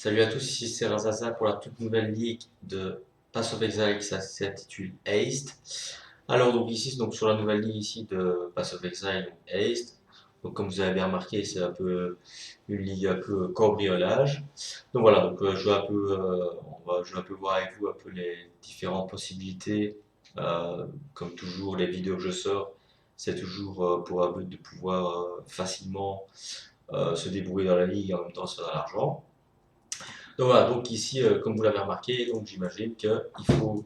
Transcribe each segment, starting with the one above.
Salut à tous, ici c'est Razaza pour la toute nouvelle ligue de Pass of Exile qui s'intitule Haste. Alors donc ici donc sur la nouvelle ligue ici de Pass of Exile Haste. Donc comme vous avez bien remarqué, c'est un peu une ligue un peu cambriolage. Donc voilà, donc on va je vais un peu voir avec vous un peu les différentes possibilités. Comme toujours, les vidéos que je sors, c'est toujours pour un but de pouvoir facilement se débrouiller dans la ligue et en même temps se faire de l'argent. Donc voilà, donc ici, comme vous l'avez remarqué, donc j'imagine qu'il faut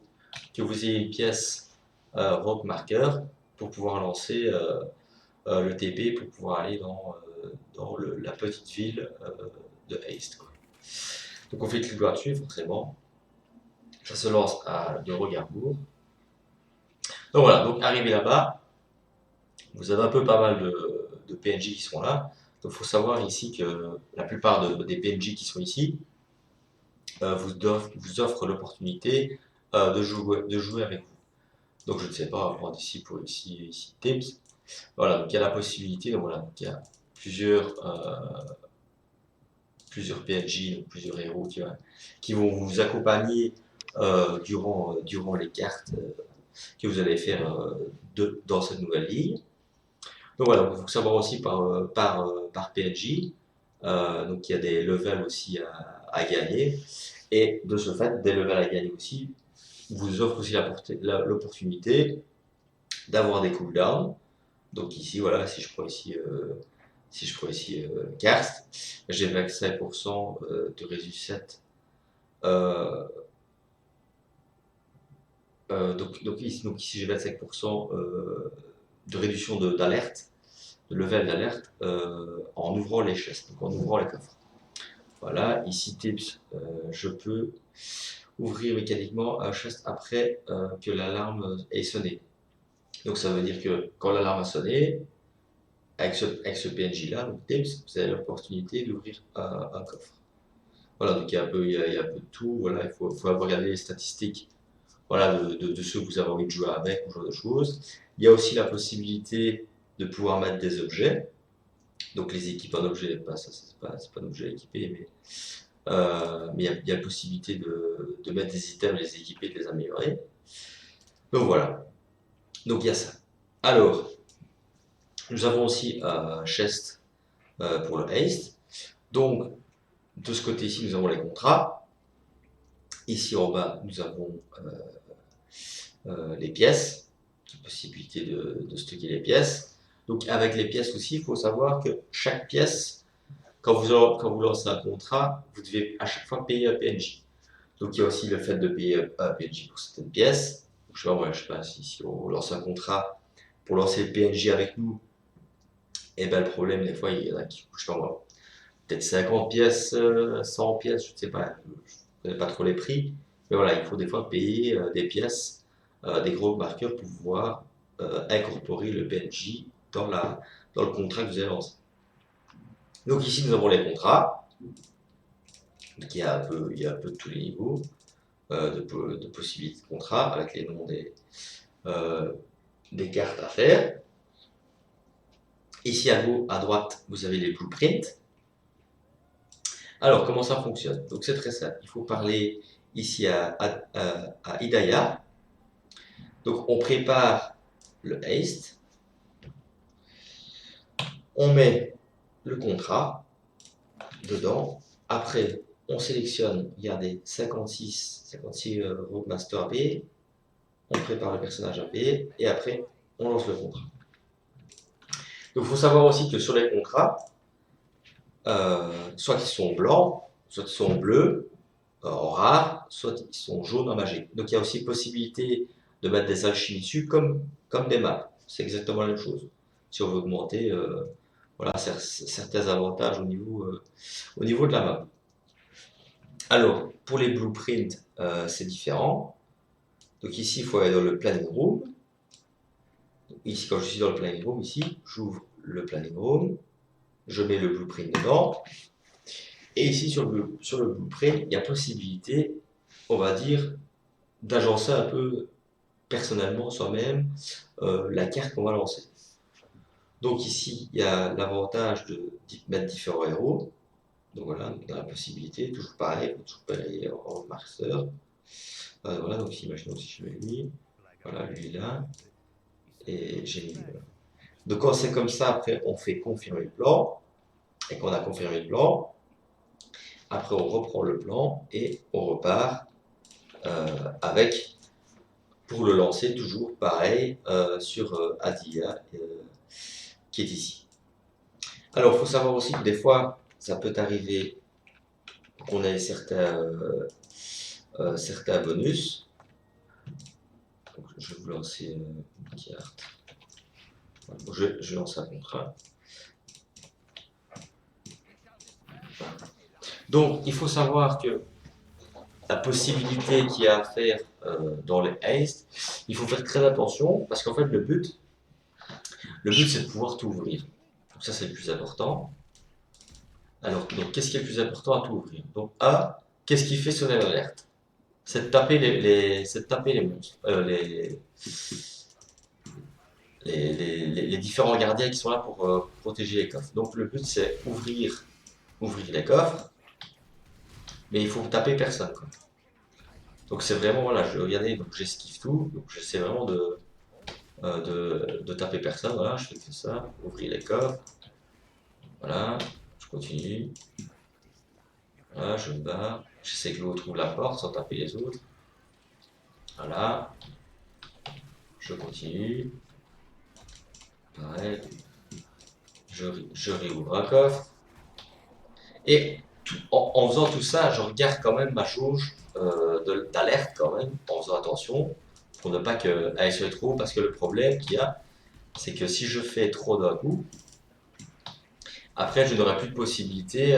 que vous ayez une pièce rock marker pour pouvoir lancer le TP pour pouvoir aller dans la petite ville de Haste, quoi. Donc on fait clic droit dessus, forcément. Ça se lance de Rogarbourg. Donc voilà, donc arrivé là-bas, vous avez un peu pas mal de PNJ qui sont là. Donc il faut savoir ici que la plupart des PNJ qui sont ici vous offrent l'opportunité de jouer avec vous. Donc je ne sais pas, on va prendre ici pour ici Tips. Voilà, donc il y a la possibilité, donc voilà, donc il y a plusieurs PNJ, donc plusieurs héros qui vont vous accompagner durant les cartes que vous allez faire dans cette nouvelle ligue. Donc voilà, il faut savoir aussi par PNJ, donc il y a des levels aussi à gagner, et de ce fait, des levels à gagner aussi vous offre aussi l'opportunité d'avoir des cooldowns. Donc ici, voilà, si je prends ici Karst, j'ai 25% de réussite. Euh, donc ici j'ai 25% de réduction d'alerte, de level d'alerte en ouvrant les chests, donc en ouvrant les coffres. Voilà, ici Tips, je peux ouvrir mécaniquement un chest après que l'alarme ait sonné. Donc ça veut dire que quand l'alarme a sonné, avec ce PNJ-là, donc Tips, vous avez l'opportunité d'ouvrir un coffre. Voilà, donc il y a un peu de tout. Voilà, il faut regarder les statistiques, voilà, de ceux que vous avez envie de jouer avec, ou ce genre de choses. Il y a aussi la possibilité de pouvoir mettre des objets. Donc les équipes en objet, ça c'est pas un objet équipé, mais il y a la possibilité de mettre des items, de les équiper, de les améliorer. Donc voilà, donc il y a ça. Alors, nous avons aussi un chest pour le haste. Donc, de ce côté-ci, nous avons les contrats. Ici en bas, nous avons les pièces, la possibilité de stocker les pièces. Donc, avec les pièces aussi, il faut savoir que chaque pièce, quand vous lancez un contrat, vous devez à chaque fois payer un PNJ. Donc, il y a aussi le fait de payer un PNJ pour certaines pièces. Donc, je sais pas si on lance un contrat pour lancer le PNJ avec nous, et ben le problème, des fois, il y en a qui, je sais pas moi, peut-être 50 pièces, 100 pièces, je ne sais pas, je ne connais pas trop les prix. Mais voilà, il faut des fois payer des pièces, des gros marqueurs pour pouvoir incorporer le PNJ dans le contrat que vous avez lancé. Donc ici, nous avons les contrats. Donc il y a un peu de tous les niveaux de possibilités de contrats avec les noms des cartes à faire. Ici à droite, vous avez les blueprints. Alors, comment ça fonctionne? Donc, c'est très simple. Il faut parler ici à Hidaya. Donc, on prépare le haste. On met le contrat dedans. Après, on sélectionne, regardez, 56 Roadmaster à payer. On prépare le personnage à payer. Et après, on lance le contrat. Donc, il faut savoir aussi que sur les contrats, soit ils sont blancs, soit ils sont bleus, en rare, soit ils sont jaunes en magique. Donc il y a aussi possibilité de mettre des alchimies dessus comme des maps. C'est exactement la même chose. Si on veut augmenter voilà, certains avantages au niveau de la map. Alors, pour les blueprints, c'est différent. Donc ici, il faut aller dans le planning room. Donc, ici, quand je suis dans le planning room, ici, j'ouvre le planning room, je mets le blueprint dedans. Et ici, sur le blueprint, il y a possibilité, on va dire, d'agencer un peu personnellement soi-même la carte qu'on va lancer. Donc ici, il y a l'avantage de mettre différents héros. Donc voilà, on a la possibilité, toujours pareil, toujours pareil en marqueur. Voilà, donc imaginons si je mets lui, voilà, lui là, et j'ai mis. Voilà. Donc quand c'est comme ça, après on fait confirmer le plan, et quand on a confirmé le plan, après on reprend le plan et on repart avec, pour le lancer, toujours pareil sur Adia qui est ici. Alors il faut savoir aussi que des fois, ça peut arriver qu'on ait certains bonus. Donc, je vais vous lancer une carte. Je lance un contrat. Donc, il faut savoir que la possibilité qu'il y a à faire dans les haste, il faut faire très attention parce qu'en fait, le but c'est de pouvoir tout ouvrir. Donc, ça, c'est le plus important. Alors, donc, qu'est-ce qui est le plus important à tout ouvrir? Donc, A, qu'est-ce qui fait sonner l'alerte? C'est de taper c'est de taper les monstres, les différents gardiens qui sont là pour protéger les coffres. Donc, le but c'est ouvrir les coffres, mais il faut taper personne, quoi. Donc c'est vraiment, voilà, regardez, donc j'esquive tout, donc j'essaie vraiment de taper personne, voilà, je fais que ça, ouvrir les coffres, voilà, je continue, voilà, je me barre, j'essaie que l'autre ouvre la porte sans taper les autres, voilà, je continue, pareil, je réouvre un coffre, et en faisant tout ça, je regarde quand même ma jauge d'alerte quand même, en faisant attention, pour ne pas qu'elle soit trop, parce que le problème qu'il y a, c'est que si je fais trop d'un coup, après je n'aurai plus de possibilité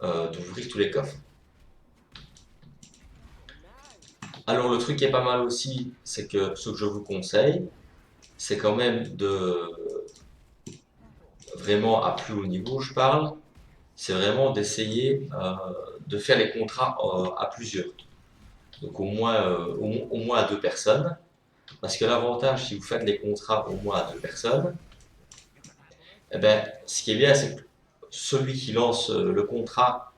d'ouvrir tous les coffres. Alors le truc qui est pas mal aussi, c'est que ce que je vous conseille, c'est quand même vraiment à plus haut niveau, je parle, c'est vraiment d'essayer de faire les contrats à plusieurs. Donc au moins à deux personnes. Parce que l'avantage, si vous faites les contrats au moins à deux personnes, eh ben, ce qui est bien, c'est que celui qui lance le contrat,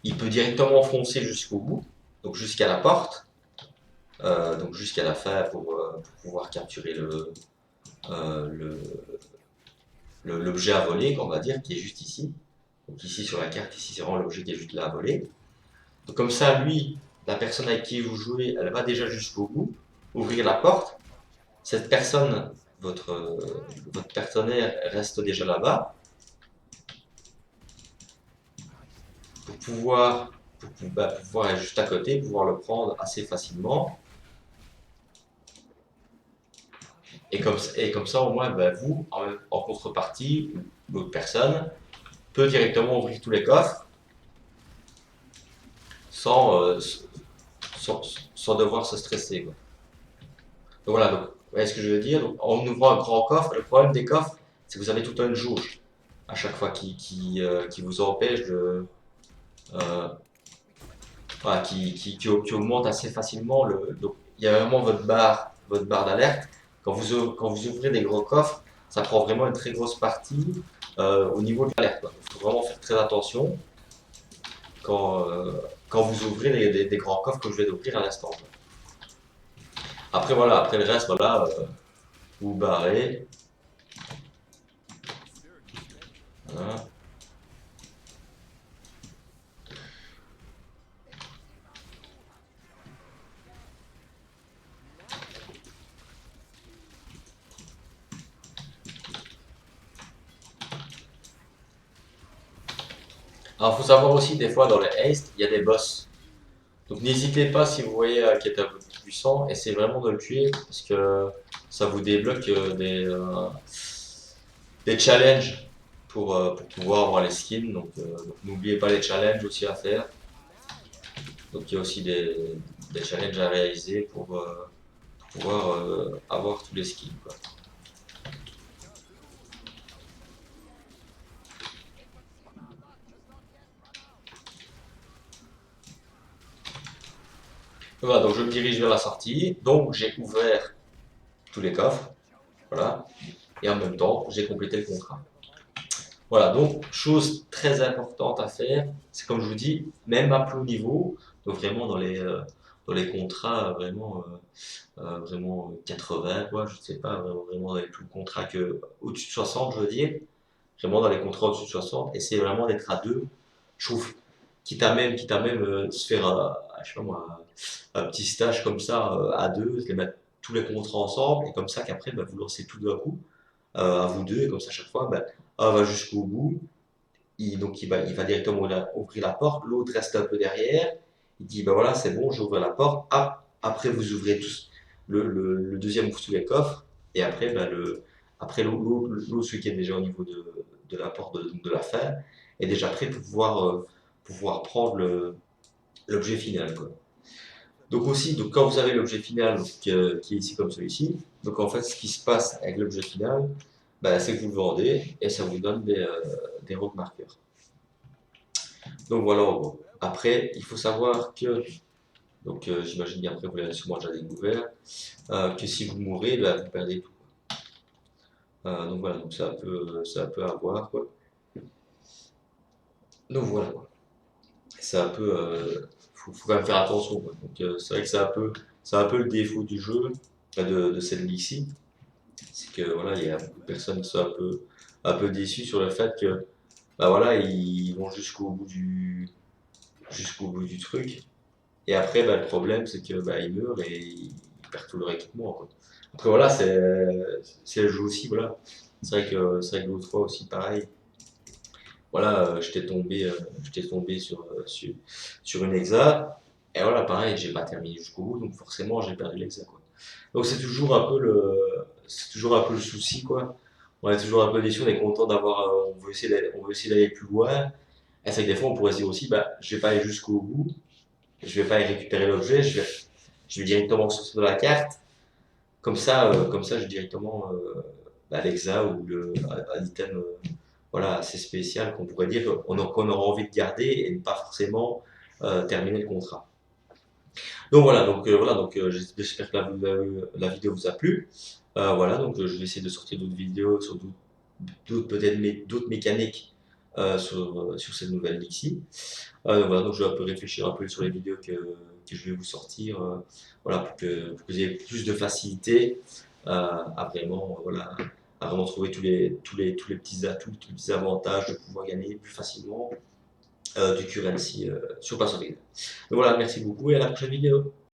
il peut directement foncer jusqu'au bout, donc jusqu'à la porte, donc jusqu'à la fin pour pouvoir capturer euh, le- l'objet à voler, qu'on va dire, qui est juste ici. Donc ici sur la carte, ici c'est vraiment l'objet qui est juste là à voler. Donc comme ça, lui, la personne avec qui vous jouez, elle va déjà jusqu'au bout, ouvrir la porte. Cette personne, votre partenaire reste déjà là-bas pour pour pouvoir être juste à côté, pouvoir le prendre assez facilement. Et comme ça, au moins, ben, vous, en contrepartie, l'autre personne peut directement ouvrir tous les coffres sans, sans, sans devoir se stresser, quoi. Donc voilà, donc, vous voyez ce que je veux dire? Donc, en ouvrant un grand coffre, le problème des coffres, c'est que vous avez toute une jauge à chaque fois qui vous empêche euh, voilà, qui augmente assez facilement. Donc, il y a vraiment votre barre d'alerte. Quand vous ouvrez des gros coffres, ça prend vraiment une très grosse partie au niveau de l'alerte. Il faut vraiment faire très attention quand, quand vous ouvrez des grands coffres que je vais d'ouvrir à l'instant. Après, voilà, après le reste, voilà, vous barrez. Voilà. Alors, il faut savoir aussi, des fois, dans les haste, il y a des boss. Donc, n'hésitez pas, si vous voyez qui est un peu plus puissant, essayez vraiment de le tuer, parce que ça vous débloque des challenges pour pouvoir avoir les skins. Donc n'oubliez pas les challenges aussi à faire. Donc, il y a aussi des challenges à réaliser pour pouvoir avoir tous les skins, quoi. Voilà, donc je me dirige vers la sortie. Donc, j'ai ouvert tous les coffres. Voilà. Et en même temps, j'ai complété le contrat. Voilà, donc chose très importante à faire, c'est comme je vous dis, même à plus haut niveau, donc vraiment dans les contrats vraiment 80 quoi, je sais pas, vraiment dans les plus contrats que au-dessus de 60 je veux dire, vraiment dans les contrats au-dessus de 60, essayez vraiment d'être à deux, je trouve, quitte à même se faire, je sais pas moi, un petit stage comme ça à deux, les mettre tous les contrats ensemble, et comme ça qu'après, bah, vous lancez tout d'un coup, à vous deux, et comme ça chaque fois, bah, un va jusqu'au bout, donc il va directement ouvrir la porte, l'autre reste un peu derrière, il dit bah voilà c'est bon, j'ouvre la porte, hop, après vous ouvrez tous, le deuxième ouvre tous les coffres, et après bah, après l'autre celui qui est déjà au niveau de la porte de la fin, est déjà prêt pour pouvoir prendre l'objet final quoi. Donc aussi, donc quand vous avez l'objet final donc, qui est ici comme celui-ci, donc en fait ce qui se passe avec l'objet final, bah, c'est que vous le vendez et ça vous donne des road markers. Donc voilà en gros. Après, il faut savoir que, donc j'imagine bien après vous l'avez sûrement déjà découvert, que si vous mourrez, bah, vous perdez tout. Donc voilà, donc ça peut avoir quoi. Donc voilà quoi. C'est un peu, faut quand même faire attention quoi. Donc c'est vrai que c'est un peu le défaut du jeu, de cette ligue-ci, c'est que voilà, il y a beaucoup de personnes qui sont un peu déçues sur le fait que, bah voilà, ils vont jusqu'au bout du truc. Et après, bah, le problème, c'est que bah, il meurt et il perd tout leur équipement, quoi. Après, voilà, c'est le jeu aussi, voilà. C'est vrai que l'autre fois aussi, pareil. Voilà, j'étais tombé sur une exa. Et voilà, pareil, j'ai pas terminé jusqu'au bout, donc forcément, j'ai perdu l'exa, quoi. Donc c'est toujours un peu le souci, quoi. On est toujours un peu déçu, on est content d'avoir, on veut essayer d'aller plus loin. Et c'est vrai que des fois, on pourrait se dire aussi, bah, je vais pas aller jusqu'au bout, je vais pas aller récupérer l'objet, je vais directement sortir de la carte. Comme ça, j'ai directement bah, l'exa ou un item voilà, assez spécial qu'on pourrait dire qu'on aura envie de garder et ne pas forcément terminer le contrat. Donc voilà, donc j'espère que la vidéo vous a plu. Voilà, donc je vais essayer de sortir d'autres vidéos sur d'autres peut-être d'autres mécaniques sur cette nouvelle Lixi. Voilà, donc je vais un peu réfléchir un peu sur les vidéos que je vais vous sortir, voilà, pour que vous ayez plus de facilité à vraiment, voilà, à vraiment trouver tous les petits atouts, tous les petits avantages de pouvoir gagner plus facilement du currency sur Pass of Exile. Donc voilà, merci beaucoup et à la prochaine vidéo.